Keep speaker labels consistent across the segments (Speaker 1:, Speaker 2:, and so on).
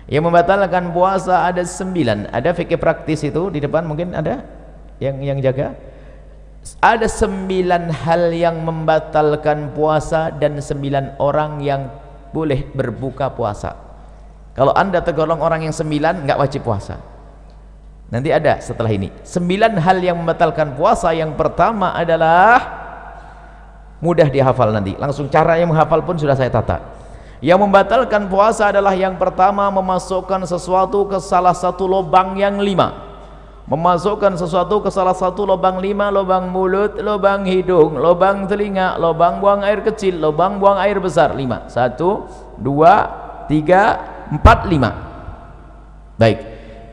Speaker 1: Yang membatalkan puasa ada 9. Ada fikih praktis itu di depan, mungkin ada yang jaga. Ada 9 hal yang membatalkan puasa dan 9 orang yang boleh berbuka puasa. Kalau anda tergolong orang yang 9, nggak wajib puasa. Nanti ada setelah ini 9 hal yang membatalkan puasa. Yang pertama adalah mudah dihafal, nanti langsung cara yang menghafal pun sudah saya tata. Yang membatalkan puasa adalah yang pertama, memasukkan sesuatu ke salah satu lubang yang 5. Memasukkan sesuatu ke salah satu lubang 5, lubang mulut, lubang hidung, lubang telinga, lubang buang air kecil, lubang buang air besar. 5. 1, 2, 3, 4, 5. Baik,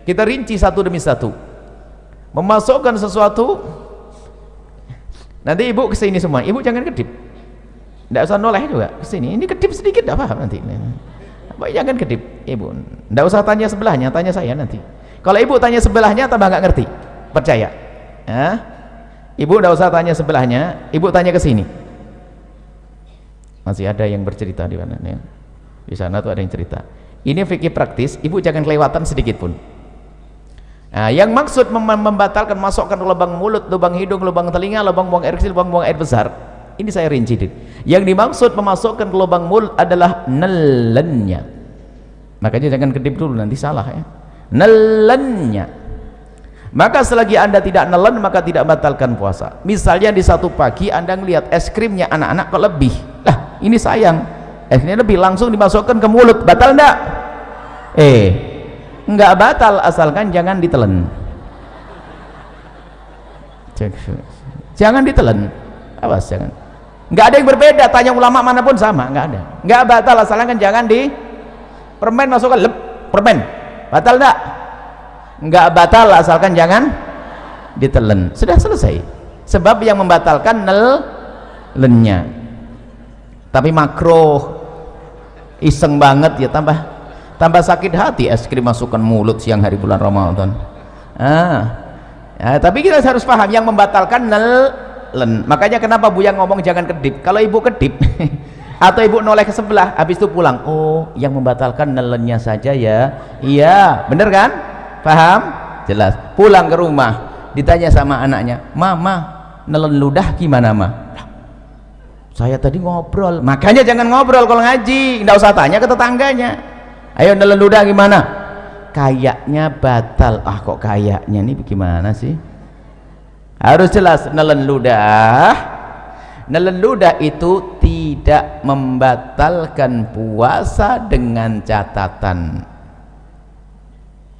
Speaker 1: kita rinci satu demi satu. Memasukkan sesuatu, nanti ibu kesini semua, ibu jangan kedip, tidak usah noleh juga kesini. Ini kedip sedikit tidak paham nanti. Jangan kedip ibu, tidak usah tanya sebelahnya, tanya saya nanti. Kalau ibu tanya sebelahnya tambah nggak ngerti, percaya ya? Ibu tidak usah tanya sebelahnya, ibu tanya ke sini. Masih ada yang bercerita di mana ya? Di sana tuh ada yang cerita. Ini fikih praktis, ibu jangan kelewatan sedikit pun. Nah, yang maksud membatalkan masukkan lubang mulut, lubang hidung, lubang telinga, lubang buang air kecil, lubang buang air besar, ini saya rinci. Yang dimaksud memasukkan ke lubang mulut adalah nelennya. Makanya jangan kedip dulu, nanti salah ya. Nelennya. Maka selagi anda tidak nelen, maka tidak batalkan puasa. Misalnya di satu pagi anda melihat es krimnya anak-anak kok lebih, lah ini sayang, es krimnya lebih, langsung dimasukkan ke mulut, batal enggak? Enggak batal asalkan jangan ditelan. Jangan ditelan, awas jangan. Enggak ada yang berbeda, tanya ulama manapun sama, enggak ada. Enggak batal asalkan jangan di permen masukkan lep, permen batal enggak? Enggak batal asalkan jangan ditelan. Sudah selesai. Sebab yang membatalkan nelennya. Tapi makruh, iseng banget ya, tambah sakit hati es krim masukkan mulut siang hari bulan Ramadan. Ya, tapi kita harus paham yang membatalkan nelen. Makanya kenapa Buya ngomong jangan kedip. Kalau ibu kedip atau ibu noleh ke sebelah, habis itu pulang, oh yang membatalkan nelennya saja ya. Iya bener kan, paham, jelas. Pulang ke rumah ditanya sama anaknya, mama nelen ludah gimana ma? Saya tadi ngobrol. Makanya jangan ngobrol kalau ngaji, nggak usah tanya ke tetangganya. Ayo nelen ludah gimana? Kayaknya batal. Ah kok kayaknya, nih bagaimana sih? Harus jelas. Nelen ludah itu tidak membatalkan puasa dengan catatan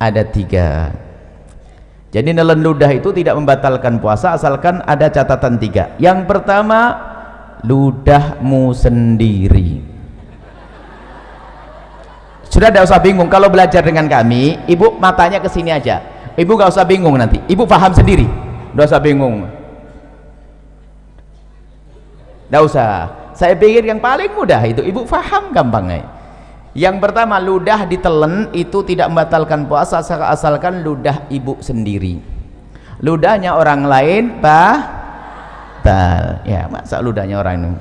Speaker 1: ada 3. Jadi nelen ludah itu tidak membatalkan puasa asalkan ada catatan 3. Yang pertama, ludahmu sendiri. Sudah tidak usah bingung kalau belajar dengan kami, ibu matanya ke sini aja, ibu gak usah bingung, nanti ibu paham sendiri, tidak usah bingung, tidak usah. Saya pikir yang paling mudah itu ibu paham gampangnya. Yang pertama, ludah ditelan itu tidak membatalkan puasa asalkan ludah ibu sendiri. Ludahnya orang lain batal ya, masa ludahnya orang ini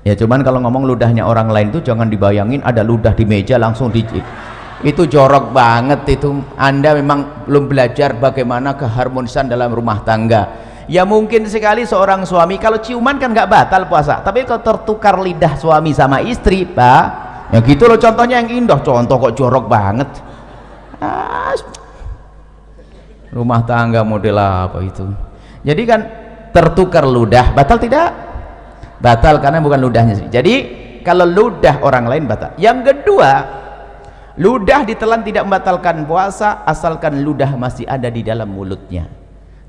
Speaker 1: ya. Cuman kalau ngomong ludahnya orang lain itu jangan dibayangin ada ludah di meja langsung itu jorok banget. Itu anda memang belum belajar bagaimana keharmonisan dalam rumah tangga. Ya mungkin sekali seorang suami kalau ciuman kan nggak batal puasa, tapi kalau tertukar lidah suami sama istri pak, ya gitu loh. Contohnya yang indah, contoh kok jorok banget. Rumah tangga model apa itu? Jadi kan tertukar ludah, batal tidak? Batal karena bukan ludahnya sendiri. Jadi kalau ludah orang lain batal. Yang kedua, ludah ditelan tidak membatalkan puasa asalkan ludah masih ada di dalam mulutnya.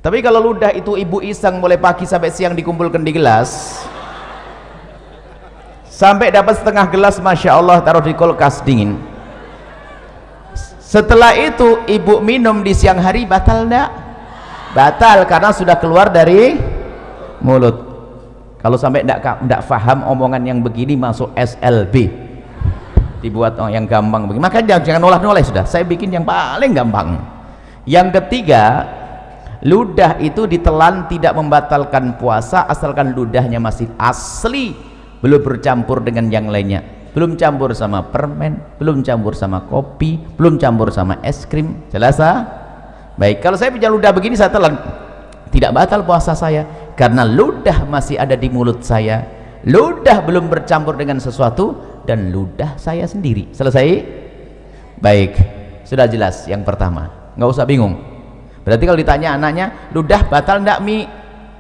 Speaker 1: Tapi kalau ludah itu ibu iseng mulai pagi sampai siang dikumpulkan di gelas, sampai dapat setengah gelas, masya Allah, taruh di kulkas dingin. Setelah itu ibu minum di siang hari, batal enggak? Batal karena sudah keluar dari mulut. Kalau sampai enggak paham omongan yang begini, masuk SLB, dibuat yang gampang begini. Makanya jangan noleh-noleh, sudah saya bikin yang paling gampang. Yang ketiga, ludah itu ditelan tidak membatalkan puasa asalkan ludahnya masih asli, belum bercampur dengan yang lainnya. belum campur sama permen, belum campur sama kopi, belum campur sama es krim. Jelas? Baik, kalau saya punya ludah begini saya telan, tidak batal puasa saya karena ludah masih ada di mulut saya, ludah belum bercampur dengan sesuatu, dan ludah saya sendiri. Selesai? Baik, sudah jelas yang pertama, nggak usah bingung. Berarti kalau ditanya anaknya, ludah batal enggak Mi?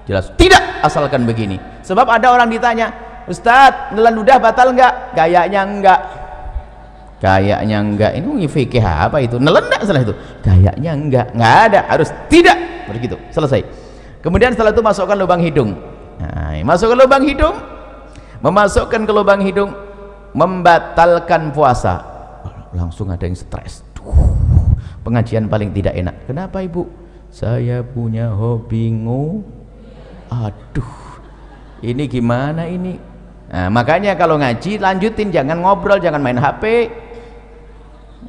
Speaker 1: Jelas tidak, asalkan begini. Sebab ada orang ditanya, Ustadz, nelan ludah batal enggak? Kayaknya enggak. Kayaknya enggak. Ini fikih apa itu? Nelan enggak salah itu? Kayaknya enggak. Enggak ada, harus tidak. Begitu, selesai. Kemudian setelah itu masukkan lubang hidung. Nah, masukkan lubang hidung. Memasukkan ke lubang hidung membatalkan puasa. Langsung ada yang stres. Pengajian paling tidak enak. Kenapa Ibu? Saya punya hobi aduh, ini gimana ini? Nah, makanya kalau ngaji lanjutin, jangan ngobrol, jangan main HP.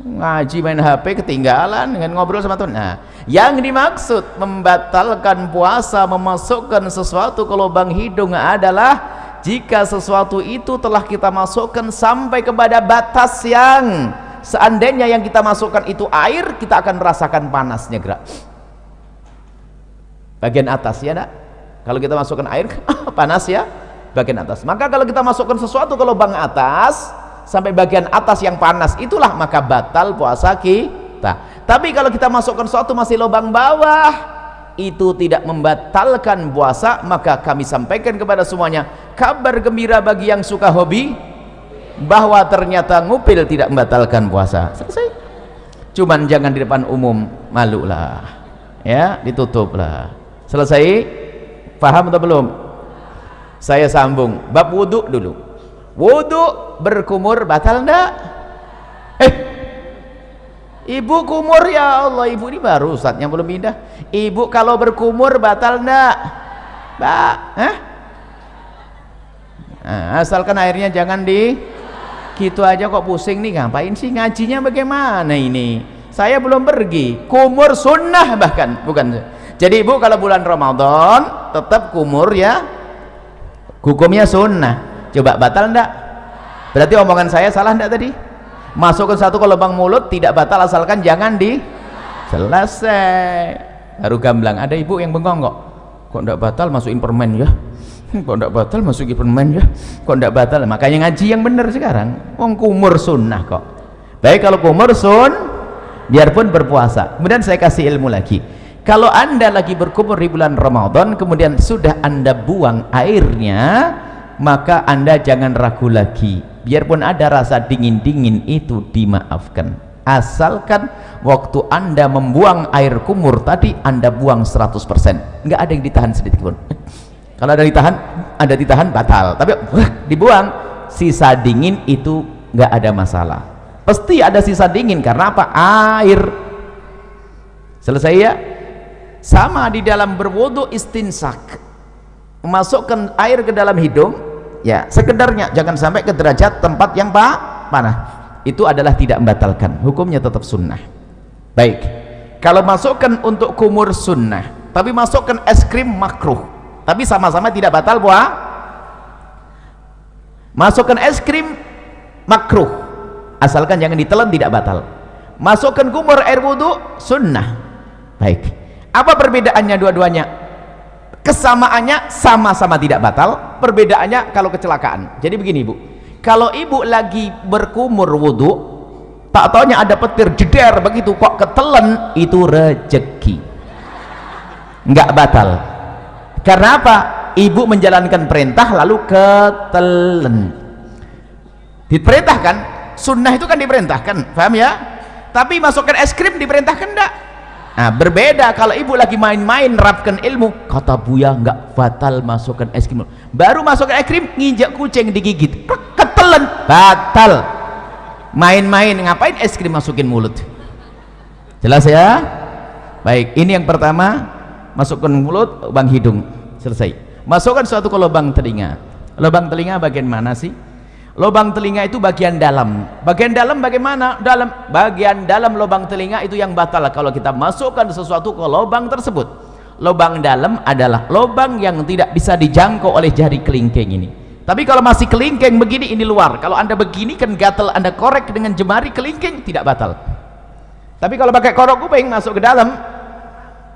Speaker 1: Ngaji main HP ketinggalan dengan ngobrol sama Tuhan. Nah, yang dimaksud membatalkan puasa, memasukkan sesuatu ke lubang hidung adalah jika sesuatu itu telah kita masukkan sampai kepada batas yang seandainya yang kita masukkan itu air, kita akan merasakan panasnya gerak bagian atas, ya nak? Kalau kita masukkan air panas ya bagian atas. Maka kalau kita masukkan sesuatu ke lubang atas sampai bagian atas yang panas, itulah maka batal puasa kita. Tapi kalau kita masukkan sesuatu masih lubang bawah, itu tidak membatalkan puasa. Maka kami sampaikan kepada semuanya kabar gembira bagi yang suka hobi, bahwa ternyata ngupil tidak membatalkan puasa. Selesai. Cuman jangan di depan umum, malu lah ya, ditutup lah. Selesai. Paham atau belum? Saya sambung bab wudhu dulu. Wudhu berkumur batal enggak? Ibu kumur, ya Allah, ibu ini baru Ustadznya belum pindah. Ibu kalau berkumur batal enggak? Nah, asalkan airnya jangan di gitu aja kok pusing nih, ngapain sih ngajinya bagaimana ini? Saya belum pergi. Kumur sunnah bahkan, bukan. Jadi ibu kalau bulan Ramadan tetap kumur ya, hukumnya sunnah. Coba batal enggak? Berarti omongan saya salah enggak tadi? Masukkan satu ke lubang mulut tidak batal asalkan jangan di selesai. Baru gamblang. Ada ibu yang bengong kok enggak batal masukin permen ya, kok enggak batal masukin permen ya, kok enggak batal. Makanya ngaji yang benar sekarang. Wong kumur sunnah kok. Baik, kalau kumur biarpun berpuasa. Kemudian saya kasih ilmu lagi. Kalau anda lagi berkumur di bulan Ramadan, kemudian sudah anda buang airnya, maka anda jangan ragu lagi. Biarpun ada rasa dingin-dingin itu dimaafkan. Asalkan waktu anda membuang air kumur tadi, anda buang 100%. Nggak ada yang ditahan sedikit pun. Kalau ada ditahan batal. Tapi dibuang, sisa dingin itu nggak ada masalah. Pasti ada sisa dingin karena apa? Air. Selesai ya? Sama di dalam berwudu istinsak, memasukkan air ke dalam hidung ya sekedarnya, jangan sampai ke derajat tempat yang panah. Itu adalah tidak membatalkan, hukumnya tetap sunnah. Baik, kalau masukkan untuk kumur sunnah, tapi masukkan es krim makruh, tapi sama-sama tidak batal puasa. Masukkan es krim makruh, asalkan jangan ditelan, tidak batal. Masukkan kumur air wudu sunnah. Baik, apa perbedaannya dua-duanya? Kesamaannya sama-sama tidak batal, perbedaannya kalau kecelakaan. Jadi begini ibu, kalau ibu lagi berkumur wudu, tak taunya ada petir jeder begitu kok ketelen, itu rezeki, nggak batal. Karena apa? Ibu menjalankan perintah lalu ketelen. Diperintahkan, sunnah itu kan diperintahkan, paham ya? Tapi masukkan es krim diperintahkan enggak? Nah, berbeda kalau ibu lagi main-main rapkan ilmu, kata Buya nggak batal masukkan es krim. Baru masukkan es krim, nginjak kucing digigit, ketelen, batal. Main-main, ngapain es krim masukin mulut? Jelas ya? Baik, ini yang pertama, masukkan mulut, lubang hidung, selesai. Masukkan suatu ke lubang telinga. Lubang telinga bagian mana sih? Lubang telinga itu bagian dalam. Bagian dalam bagaimana? Bagian dalam lubang telinga itu yang batal kalau kita masukkan sesuatu ke lubang tersebut. Lubang dalam adalah lubang yang tidak bisa dijangkau oleh jari kelingking ini. Tapi kalau masih kelingking begini, ini luar. Kalau anda begini kan gatal, anda korek dengan jemari kelingking, tidak batal. Tapi kalau pakai korok kuping masuk ke dalam,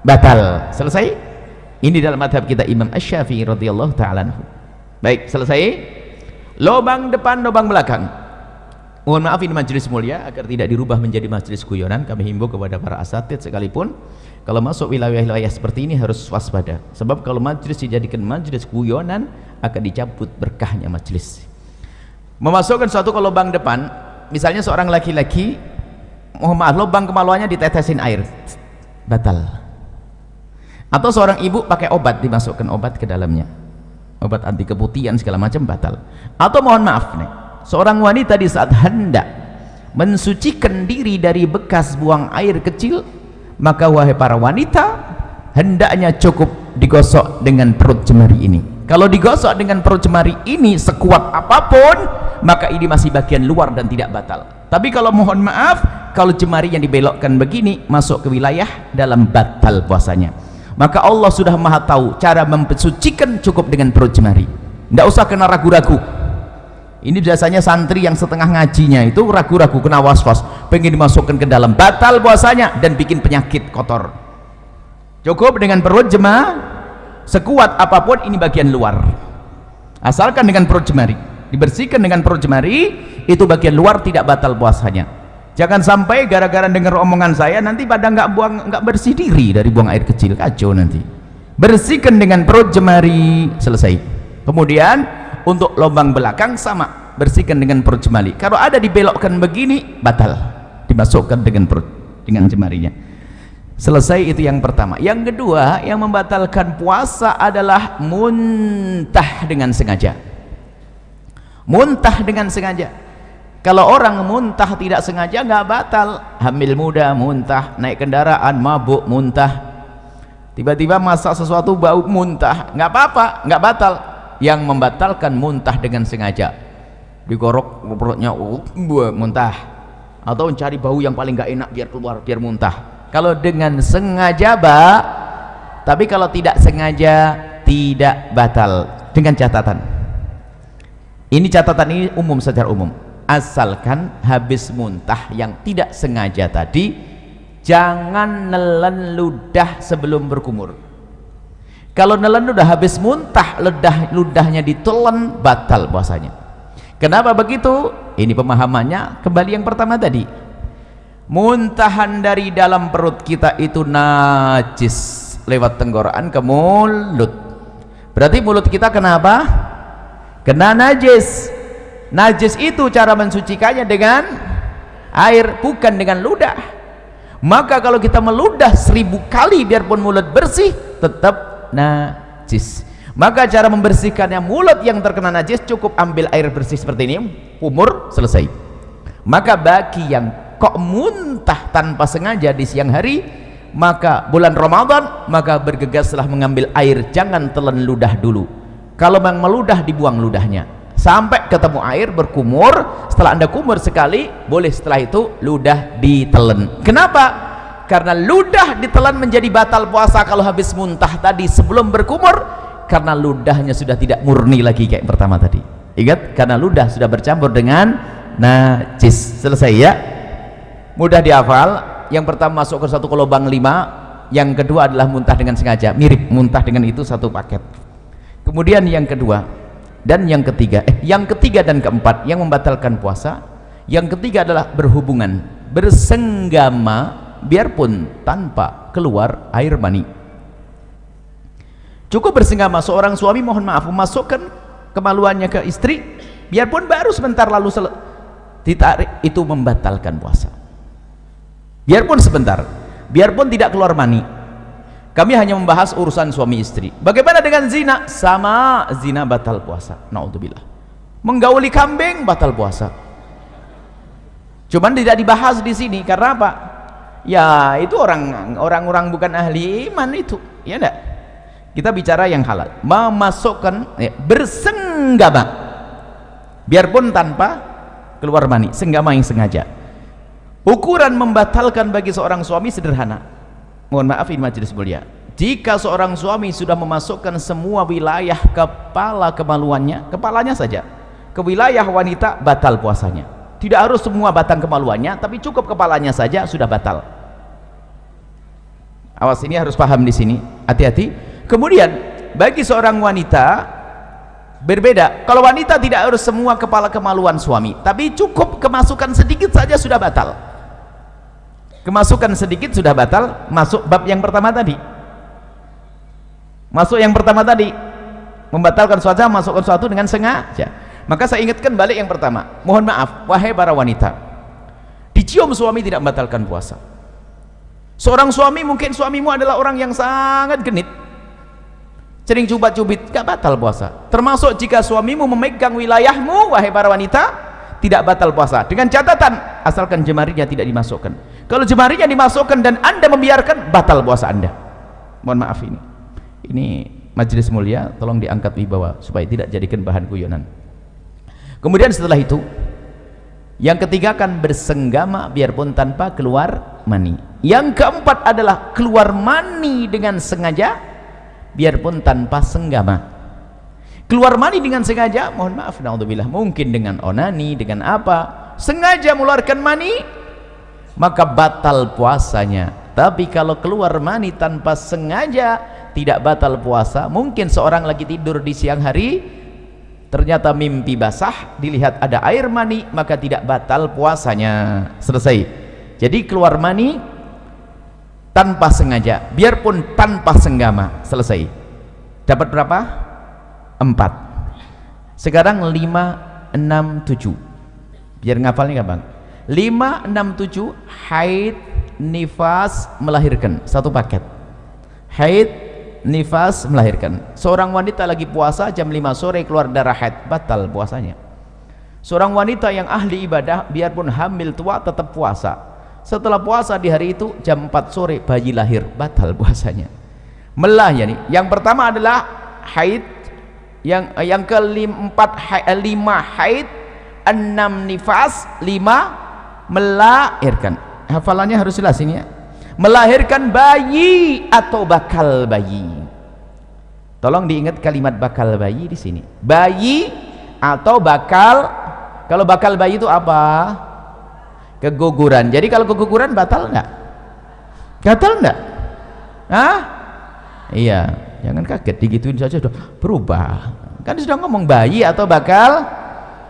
Speaker 1: batal. Selesai. Ini dalam madhab kita Imam Asy-Syafi'i radhiyallahu ta'ala anhu. Baik, selesai. Lubang depan, lubang belakang. Mohon maaf, ini majelis mulia, agar tidak dirubah menjadi majelis guyonan. Kami himbau kepada para asatidz sekalipun, kalau masuk wilayah-wilayah seperti ini harus waspada. Sebab kalau majelis dijadikan majelis guyonan, akan dicabut berkahnya majelis. Memasukkan suatu ke lubang depan, misalnya seorang laki-laki, mohon maaf, lubang kemaluannya ditetesin air, batal. Atau seorang ibu pakai obat, dimasukkan obat ke dalamnya, obat anti keputihan segala macam, batal. Atau mohon maaf nih, seorang wanita di saat hendak mensucikan diri dari bekas buang air kecil, maka wahai para wanita, hendaknya cukup digosok dengan perut jemari ini. Kalau digosok dengan perut jemari ini sekuat apapun, maka ini masih bagian luar dan tidak batal. Tapi kalau mohon maaf, kalau jemari yang dibelokkan begini masuk ke wilayah dalam, batal puasanya. Maka Allah sudah maha tahu cara mensucikan, cukup dengan perut jemari, tidak usah kena ragu-ragu. Ini biasanya santri yang setengah ngajinya itu ragu-ragu, kena was-was, pengen dimasukkan ke dalam, batal puasanya dan bikin penyakit kotor. Cukup dengan perut jemari, sekuat apapun ini bagian luar, asalkan dengan perut jemari, dibersihkan dengan perut jemari, itu bagian luar, tidak batal puasanya. Jangan sampai gara-gara dengar omongan saya nanti pada nggak bersih diri dari buang air kecil, kacau nanti. Bersihkan dengan perut jemari, selesai. Kemudian untuk lubang belakang sama, bersihkan dengan perut jemari. Kalau ada dibelokkan begini, batal, dimasukkan dengan perut, dengan jemarinya. Selesai, itu yang pertama. Yang kedua, yang membatalkan puasa adalah muntah dengan sengaja. Muntah dengan sengaja. Kalau orang muntah tidak sengaja nggak batal. Hamil muda muntah, naik kendaraan mabuk muntah, tiba-tiba masak sesuatu bau muntah, nggak apa-apa, nggak batal. Yang membatalkan muntah dengan sengaja, digorok perutnya, muntah, atau mencari bau yang paling nggak enak biar keluar, biar muntah. Kalau dengan sengaja tapi kalau tidak sengaja tidak batal. Dengan catatan, ini catatan ini umum, secara umum, asalkan habis muntah yang tidak sengaja tadi, jangan nelen ludah sebelum berkumur. Kalau nelen ludah habis muntah, ludahnya ditelan, batal puasanya. Kenapa begitu? Ini pemahamannya kembali yang pertama tadi. Muntahan dari dalam perut kita itu najis lewat tenggorokan ke mulut. Berarti mulut kita kenapa? Kena najis. Najis itu cara mensucikannya dengan air, bukan dengan ludah. Maka kalau kita meludah 1000 kali biarpun mulut bersih, tetap najis. Maka cara membersihkannya mulut yang terkena najis, cukup ambil air bersih seperti ini, umur, selesai. Maka bagi yang kok muntah tanpa sengaja di siang hari, maka bulan Ramadan, maka bergegaslah mengambil air, jangan telan ludah dulu. Kalau memang meludah, dibuang ludahnya sampai ketemu air, berkumur. Setelah anda kumur sekali, boleh setelah itu ludah ditelan. Kenapa? Karena ludah ditelan menjadi batal puasa kalau habis muntah tadi sebelum berkumur, karena ludahnya sudah tidak murni lagi kayak pertama tadi. Ingat, karena ludah sudah bercampur dengan najis. Selesai ya, mudah dihafal. Yang pertama masuk ke satu ke lubang 5, yang kedua adalah muntah dengan sengaja, mirip muntah dengan itu satu paket. Kemudian yang kedua dan yang ketiga, yang ketiga dan keempat yang membatalkan puasa, yang ketiga adalah berhubungan, bersenggama biarpun tanpa keluar air mani. Cukup bersenggama, seorang suami mohon maaf memasukkan kemaluannya ke istri biarpun baru sebentar lalu ditarik, itu membatalkan puasa. Biarpun sebentar, biarpun tidak keluar mani. Kami hanya membahas urusan suami istri. Bagaimana dengan zina? Sama, zina batal puasa. Naudzubillah. Menggauli kambing batal puasa. Cuman tidak dibahas di sini karena apa? Ya itu orang-orang bukan ahli iman itu, ya enggak? Kita bicara yang halal. Memasukkan bersenggama biarpun tanpa keluar mani, senggama yang sengaja. Ukuran membatalkan bagi seorang suami sederhana. Mohon maaf ini majelis mulia, jika seorang suami sudah memasukkan semua wilayah kepala kemaluannya, kepalanya saja, ke wilayah wanita, batal puasanya. Tidak harus semua batang kemaluannya, tapi cukup kepalanya saja sudah batal. Awas, ini harus paham di sini, hati-hati. Kemudian bagi seorang wanita berbeda. Kalau wanita tidak harus semua kepala kemaluan suami, tapi cukup kemasukan sedikit saja sudah batal. Kemasukan sedikit sudah batal. Masuk bab yang pertama tadi. Masuk yang pertama tadi, membatalkan suatu, masukkan suatu dengan sengaja. Maka saya ingatkan balik yang pertama. Mohon maaf, wahai para wanita, dicium suami tidak membatalkan puasa. Seorang suami, mungkin suamimu adalah orang yang sangat genit, sering cubit-cubit, gak batal puasa. Termasuk jika suamimu memegang wilayahmu, wahai para wanita, tidak batal puasa, dengan catatan asalkan jemarinya tidak dimasukkan. Kalau jemarinya dimasukkan dan anda membiarkan, batal puasa anda. Mohon maaf, ini majelis mulia, tolong diangkat wibawa supaya tidak jadikan bahan guyonan. Kemudian setelah itu, yang ketiga kan bersenggama biarpun tanpa keluar mani. Yang keempat adalah keluar mani dengan sengaja biarpun tanpa senggama. Keluar mani dengan sengaja, mohon maaf, naudzubillah, mungkin dengan onani, dengan apa, sengaja mengeluarkan mani, maka batal puasanya. Tapi kalau keluar mani tanpa sengaja, tidak batal puasa. Mungkin seorang lagi tidur di siang hari, ternyata mimpi basah, dilihat ada air mani, maka tidak batal puasanya. Selesai. Jadi keluar mani tanpa sengaja, biarpun tanpa senggama, selesai. Dapat berapa? 4. Sekarang 5, 6, 7. Biar ngafalnya gampang. 5, 6, 7, haid, nifas, melahirkan. Satu paket. Haid, nifas, melahirkan. Seorang wanita lagi puasa jam 5 sore keluar darah haid, batal puasanya. Seorang wanita yang ahli ibadah biarpun hamil tua tetap puasa. Setelah puasa di hari itu jam 4 sore bayi lahir, batal puasanya. Melah ya nih. Yang pertama adalah haid, yang keempat 5 haid, 6 nifas, 5 melahirkan. Hafalannya harus jelas ini ya. Melahirkan bayi atau bakal bayi. Tolong diingat kalimat bakal bayi di sini. Bayi atau bakal. Kalau bakal bayi itu apa? Keguguran. Jadi kalau keguguran batal enggak? Batal enggak? Hah? Iya, jangan kaget digituin saja sudah berubah. Kan sudah ngomong bayi atau bakal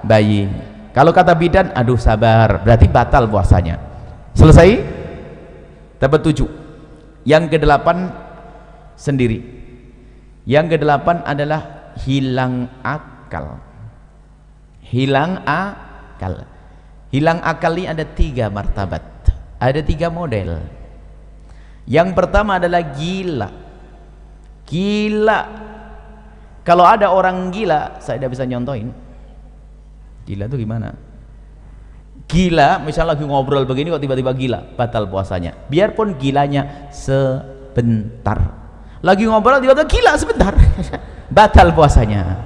Speaker 1: bayi. Kalau kata bidan, aduh sabar, berarti batal puasanya. Selesai? Dapat 7. Yang ke-8 sendiri. Yang ke-8 adalah hilang akal. Hilang akal. Hilang akal ini ada 3 martabat, ada 3 model. Yang pertama adalah gila. Gila. Kalau ada orang gila, saya tidak bisa nyontohin. Gila itu gimana? Gila, misalnya lagi ngobrol begini kok tiba-tiba gila, batal puasanya. Biarpun gilanya sebentar. Lagi ngobrol tiba-tiba gila sebentar, batal puasanya.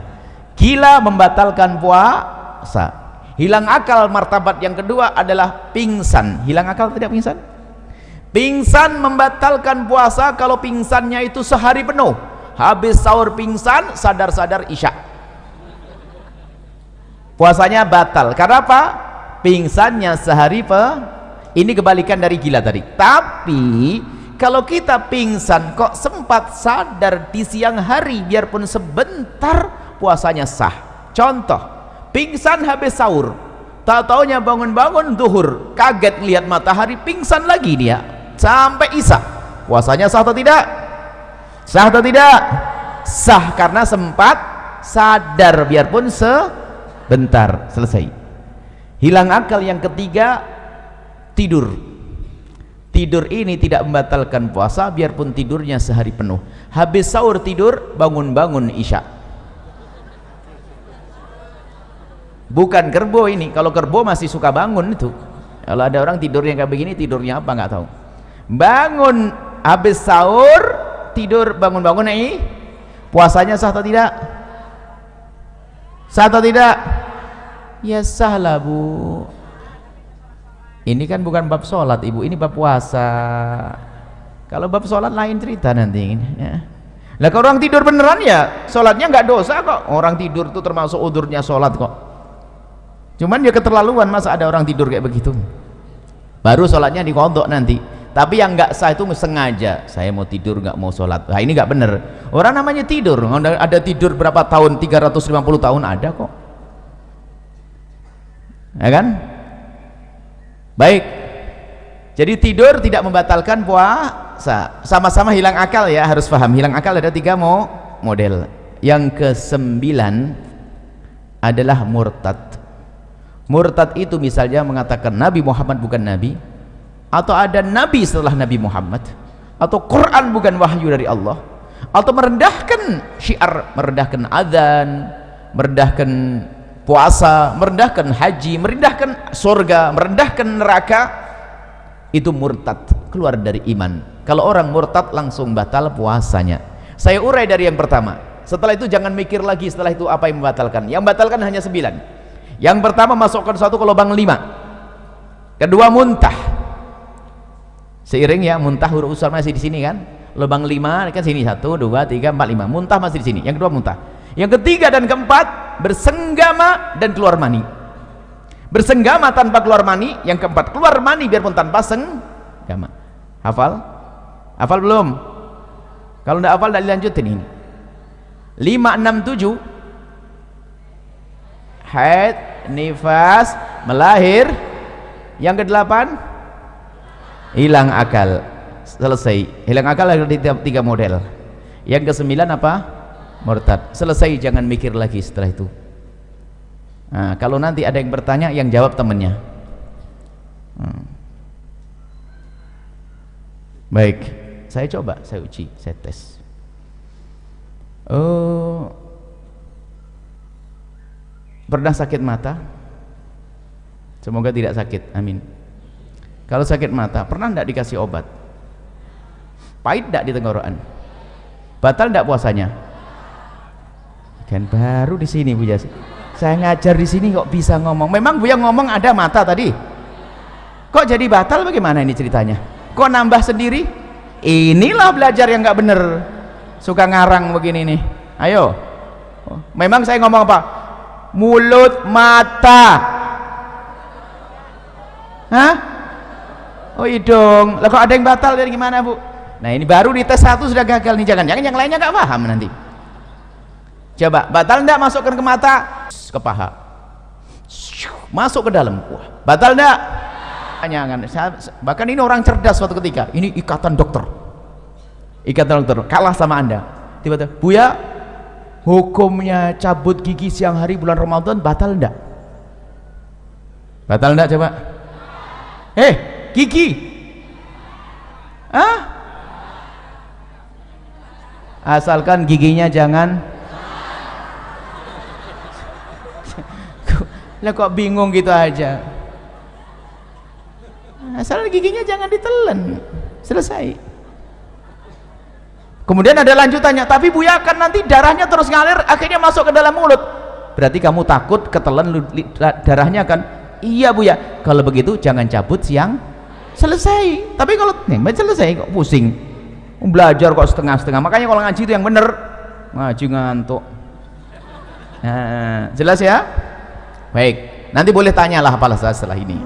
Speaker 1: Gila membatalkan puasa. Hilang akal martabat yang kedua adalah pingsan. Hilang akal tidak pingsan? Pingsan membatalkan puasa kalau pingsannya itu sehari penuh. Habis sahur pingsan, sadar-sadar isya. Puasanya batal. Karena apa? Pingsannya sehari ini kebalikan dari gila tadi. Tapi kalau kita pingsan kok sempat sadar di siang hari biarpun sebentar, puasanya sah. Contoh, pingsan habis sahur, tak taunya bangun-bangun zuhur, kaget lihat matahari, pingsan lagi dia sampai isya. Puasanya sah atau tidak? Sah atau tidak? Sah, karena sempat sadar biarpun sebentar. Selesai. Hilang akal yang ketiga, tidur. Tidur ini tidak membatalkan puasa biarpun tidurnya sehari penuh. Habis sahur tidur, bangun-bangun isya. Bukan kerbau ini. Kalau kerbau masih suka bangun itu. Kalau ada orang tidurnya kayak begini, tidurnya apa nggak tahu. Bangun habis sahur, tidur, bangun-bangun ini, puasanya sah atau tidak? Sah atau tidak? Ya sah lah bu. Ini kan bukan bab sholat ibu, ini bab puasa. Kalau bab sholat lain cerita nanti ya. Lah kalau orang tidur beneran ya sholatnya nggak dosa kok. Orang tidur tuh termasuk udurnya sholat kok. Cuman ya keterlaluan, masa ada orang tidur kayak begitu. Baru sholatnya diqodho nanti. Tapi yang nggak sah itu sengaja, saya mau tidur nggak mau sholat. Nah ini nggak bener. Orang namanya tidur, ada tidur berapa tahun, 350 tahun ada kok, ya kan? Baik, jadi tidur tidak membatalkan puasa. Sama-sama hilang akal ya, harus paham. Hilang akal ada 3 model. Yang ke-9 adalah murtad. Murtad itu misalnya mengatakan Nabi Muhammad bukan Nabi, atau ada Nabi setelah Nabi Muhammad, atau Quran bukan wahyu dari Allah, atau merendahkan syiar, merendahkan adzan, merendahkan puasa, merendahkan haji, merendahkan surga, merendahkan neraka. Itu murtad, keluar dari iman. Kalau orang murtad langsung batal puasanya. Saya urai dari yang pertama, setelah itu jangan mikir lagi setelah itu apa yang membatalkan. Yang membatalkan hanya 9. Yang pertama, masukkan satu ke lubang 5. Kedua, muntah. Seiring ya, muntah huruf usar masih di sini kan, lubang 5 kan sini, 1, 2, 3, 4, 5, muntah masih di sini. Yang kedua muntah. Yang ketiga dan keempat, bersenggama dan keluar mani. Bersenggama tanpa keluar mani. Yang keempat, keluar mani biarpun tanpa senggama. Hafal? Hafal belum? Kalau tidak hafal, tidak dilanjutin ini. 5, 6, 7 haid, nifas, melahir. Yang ke-8 hilang akal. Selesai. Hilang akal ada 3 model. Yang ke-9 apa? Murtad. Selesai, jangan mikir lagi setelah itu. Nah, kalau nanti ada yang bertanya, yang jawab temannya. Baik, saya coba, saya uji, saya tes. Pernah sakit mata? Semoga tidak sakit, amin. Kalau sakit mata, pernah tidak dikasih obat? Pahit tidak di tenggorokan? Batal tidak puasanya? Kan baru di sini Bu Yas. Saya ngajar di sini kok bisa ngomong. Memang Bu yang ngomong ada mata tadi. Kok jadi batal, bagaimana ini ceritanya? Kok nambah sendiri? Inilah belajar yang nggak bener. Suka ngarang begini nih. Ayo. Memang saya ngomong apa? Mulut, mata. Hah? Oh hidung. Lah kok ada yang batal, dari gimana Bu? Nah ini baru di tes 1 sudah gagal nih. Jangan-jangan yang lainnya nggak paham nanti. Coba, batal enggak masukkan ke mata, ke paha, masuk ke dalam. Wah, batal enggak? Jangan. Bahkan ini orang cerdas suatu ketika. Ini ikatan dokter. Ikatan dokter kalah sama Anda. Tiba-tiba, Buya, hukumnya cabut gigi siang hari bulan Ramadan batal enggak? Batal enggak coba? Gigi. Asalkan giginya jangan. Lah kok bingung gitu aja. Asal giginya jangan ditelan. Selesai. Kemudian ada lanjutannya, tapi Buya kan nanti darahnya terus ngalir akhirnya masuk ke dalam mulut. Berarti kamu takut ketelan darahnya kan? Iya Buya. Kalau begitu jangan cabut siang. Selesai. Tapi kalau selesai kok pusing. Belajar kok setengah-setengah. Makanya kalau ngaji itu yang bener. Ngaji ngantuk. Nah, jelas ya? Baik, nanti boleh tanyalah apalah setelah ini.